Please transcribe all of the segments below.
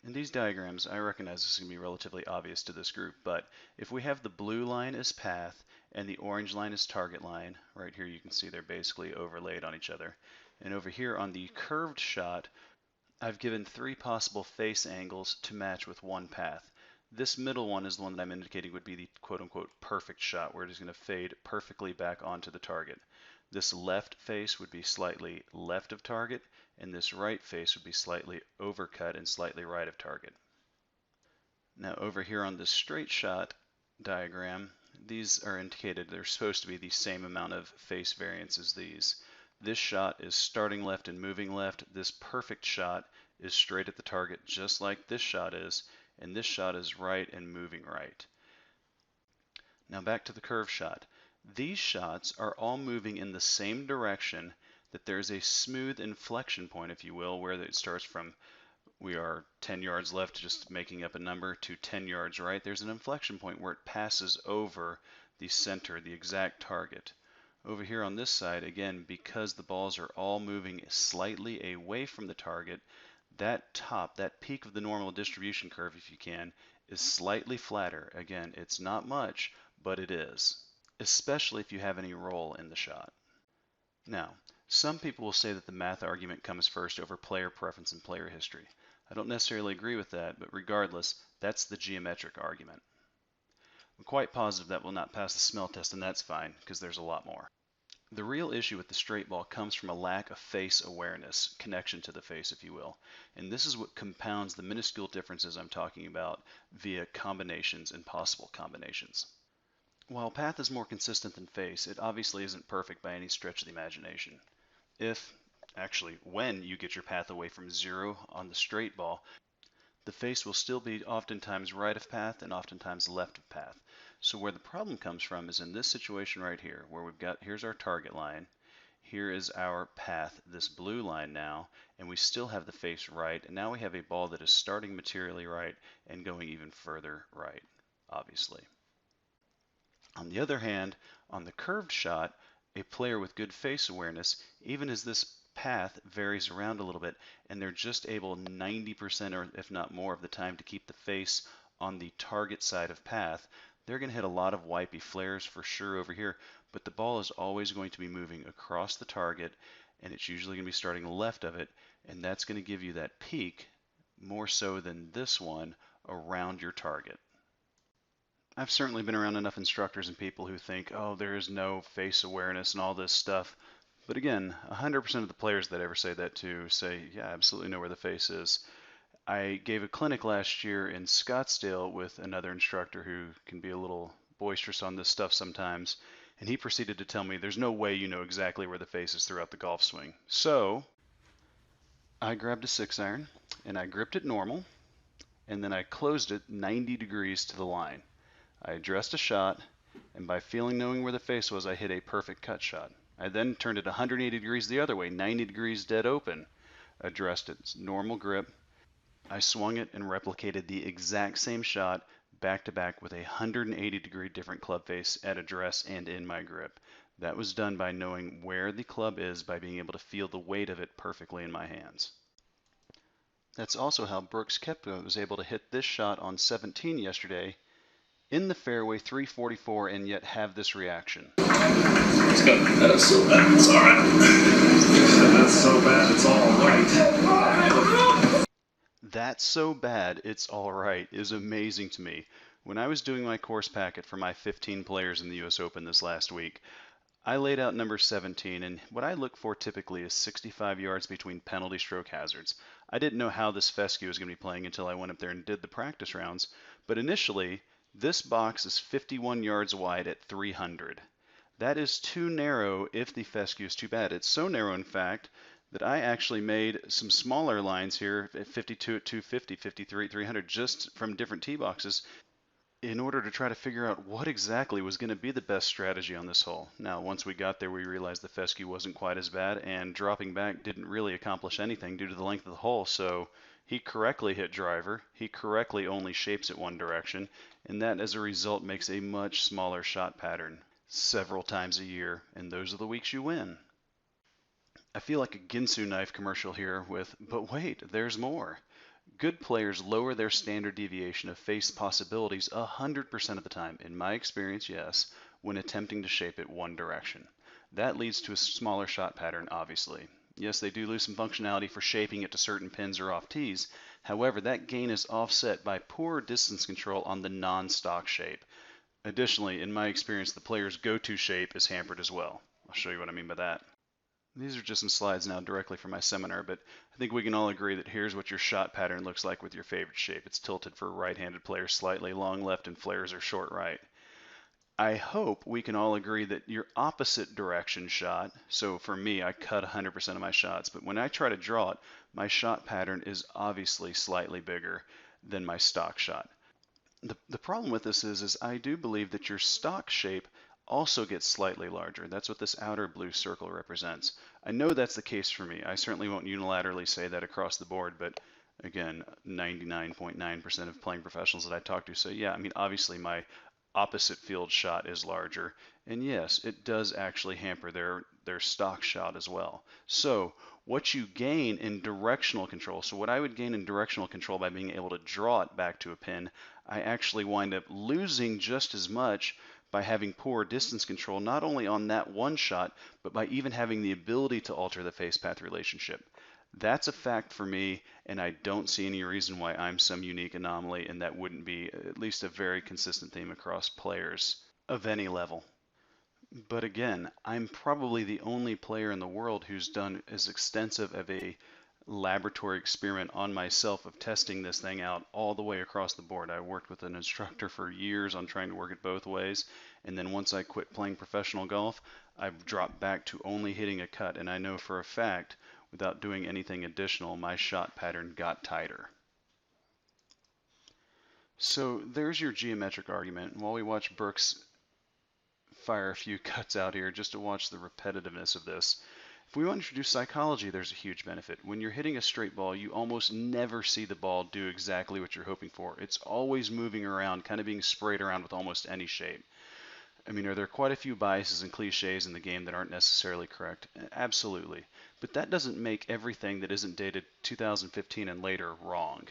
In these diagrams, I recognize this is going to be relatively obvious to this group, but if we have the blue line as path and the orange line as target line, right here you can see they're basically overlaid on each other. And over here on the curved shot, I've given 3 possible face angles to match with one path. This middle one is the one that I'm indicating would be the quote-unquote perfect shot, where it is going to fade perfectly back onto the target. This left face would be slightly left of target, and this right face would be slightly overcut and slightly right of target. Now over here on the straight shot diagram, these are indicated, they're supposed to be the same amount of face variance as these. This shot is starting left and moving left. This perfect shot is straight at the target, just like this shot is, and this shot is right and moving right. Now back to the curve shot. These shots are all moving in the same direction, that there's a smooth inflection point, if you will, where it starts from we are 10 yards left, just making up a number, to 10 yards right. There's an inflection point where it passes over the center, the exact target. Over here on this side, again, because the balls are all moving slightly away from the target, that top, that peak of the normal distribution curve, if you can, is slightly flatter. Again, it's not much, but it is, especially if you have any roll in the shot. Now, some people will say that the math argument comes first over player preference and player history. I don't necessarily agree with that, but regardless, that's the geometric argument. I'm quite positive that will not pass the smell test, and that's fine, because there's a lot more. The real issue with the straight ball comes from a lack of face awareness, connection to the face, if you will. And this is what compounds the minuscule differences I'm talking about via combinations and possible combinations. While path is more consistent than face, it obviously isn't perfect by any stretch of the imagination. Actually, when you get your path away from 0 on the straight ball, the face will still be oftentimes right of path and oftentimes left of path. So where the problem comes from is in this situation right here, where here's our target line, here is our path, this blue line now, and we still have the face right, and now we have a ball that is starting materially right and going even further right, obviously. On the other hand, on the curved shot, a player with good face awareness, even as this path varies around a little bit, and they're just able 90% or if not more of the time to keep the face on the target side of path, they're going to hit a lot of wipey flares for sure over here, but the ball is always going to be moving across the target, and it's usually going to be starting left of it, and that's going to give you that peak more so than this one around your target. I've certainly been around enough instructors and people who think, oh, there is no face awareness and all this stuff. But again, 100% of the players that I ever say that to say, yeah, I absolutely know where the face is. I gave a clinic last year in Scottsdale with another instructor who can be a little boisterous on this stuff sometimes, and he proceeded to tell me there's no way you know exactly where the face is throughout the golf swing. So I grabbed a 6-iron and I gripped it normal, and then I closed it 90 degrees to the line. I addressed a shot, and by knowing where the face was, I hit a perfect cut shot. I then turned it 180 degrees the other way, 90 degrees dead open, addressed its normal grip. I swung it and replicated the exact same shot back to back with a 180 degree different club face at address and in my grip. That was done by knowing where the club is, by being able to feel the weight of it perfectly in my hands. That's also how Brooks Koepka was able to hit this shot on 17 yesterday in the fairway 344 and yet have this reaction. It's good. That is so bad. It's all right. That's so bad. It's all right. That's so bad. It's all right is amazing to me. When I was doing my course packet for my 15 players in the US Open this last week, I laid out number 17, and what I look for typically is 65 yards between penalty stroke hazards. I didn't know how this fescue was going to be playing until I went up there and did the practice rounds, but initially, this box is 51 yards wide at 300. That is too narrow if the fescue is too bad. It's so narrow, in fact, that I actually made some smaller lines here at 52 at 250, 53 at 300, just from different tee boxes in order to try to figure out what exactly was going to be the best strategy on this hole. Now, once we got there, we realized the fescue wasn't quite as bad, and dropping back didn't really accomplish anything due to the length of the hole, so he correctly hit driver, he correctly only shapes it one direction, and that as a result makes a much smaller shot pattern several times a year, and those are the weeks you win. I feel like a Ginsu knife commercial here with, but wait, there's more. Good players lower their standard deviation of face possibilities 100% of the time, in my experience, yes, when attempting to shape it one direction. That leads to a smaller shot pattern, obviously. Yes, they do lose some functionality for shaping it to certain pins or off tees. However, that gain is offset by poor distance control on the non-stock shape. Additionally, in my experience, the player's go-to shape is hampered as well. I'll show you what I mean by that. These are just some slides now directly from my seminar, but I think we can all agree that here's what your shot pattern looks like with your favorite shape. It's tilted for right-handed players slightly long left and flares are short right. I hope we can all agree that your opposite direction shot, so for me, I cut 100% of my shots, but when I try to draw it, my shot pattern is obviously slightly bigger than my stock shot. The problem with this is I do believe that your stock shape also gets slightly larger. That's what this outer blue circle represents. I know that's the case for me. I certainly won't unilaterally say that across the board, but again, 99.9% of playing professionals that I talk to say, yeah, I mean, obviously my opposite field shot is larger, and yes, it does actually hamper their stock shot as well. So what you gain in directional control, so what I would gain in directional control by being able to draw it back to a pin, I actually wind up losing just as much by having poor distance control, not only on that one shot, but by even having the ability to alter the face path relationship. That's a fact for me, and I don't see any reason why I'm some unique anomaly, and that wouldn't be at least a very consistent theme across players of any level. But again, I'm probably the only player in the world who's done as extensive of a laboratory experiment on myself of testing this thing out all the way across the board. I worked with an instructor for years on trying to work it both ways, and then once I quit playing professional golf, I've dropped back to only hitting a cut, and I know for a fact, without doing anything additional, my shot pattern got tighter. So there's your geometric argument. While we watch Brooks fire a few cuts out here just to watch the repetitiveness of this, if we want to introduce psychology, there's a huge benefit. When you're hitting a straight ball, you almost never see the ball do exactly what you're hoping for. It's always moving around, kind of being sprayed around with almost any shape. I mean, are there quite a few biases and cliches in the game that aren't necessarily correct? Absolutely. But that doesn't make everything that isn't dated 2015 and later wrong.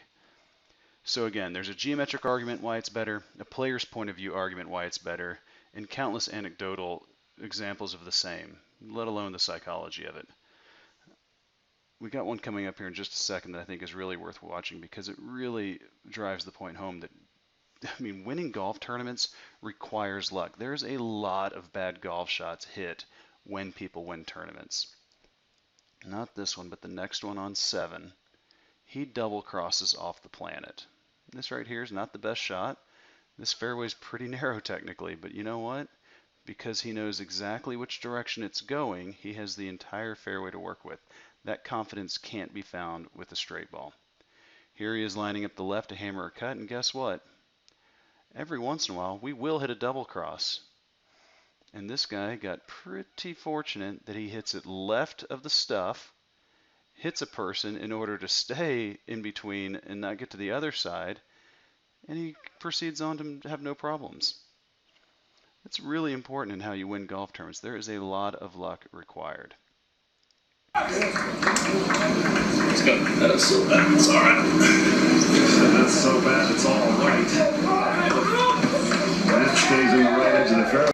So again, there's a geometric argument why it's better, a player's point of view argument why it's better, and countless anecdotal examples of the same, let alone the psychology of it. We got one coming up here in just a second that I think is really worth watching because it really drives the point home that, I mean, winning golf tournaments requires luck. There's a lot of bad golf shots hit when people win tournaments. Not this one, but the next one on 7. He double crosses off the planet. This right here is not the best shot. This fairway's pretty narrow technically, but you know what? Because he knows exactly which direction it's going, he has the entire fairway to work with. That confidence can't be found with a straight ball. Here he is lining up the left to hammer a cut, and guess what? Every once in a while, we will hit a double cross. And this guy got pretty fortunate that he hits it left of the stuff, hits a person in order to stay in between and not get to the other side, and he proceeds on to have no problems. It's really important in how you win golf tournaments. There is a lot of luck required. It's good. That is so bad. It's all right. That's so bad. It's all right. That stays in the right edge of the fairway.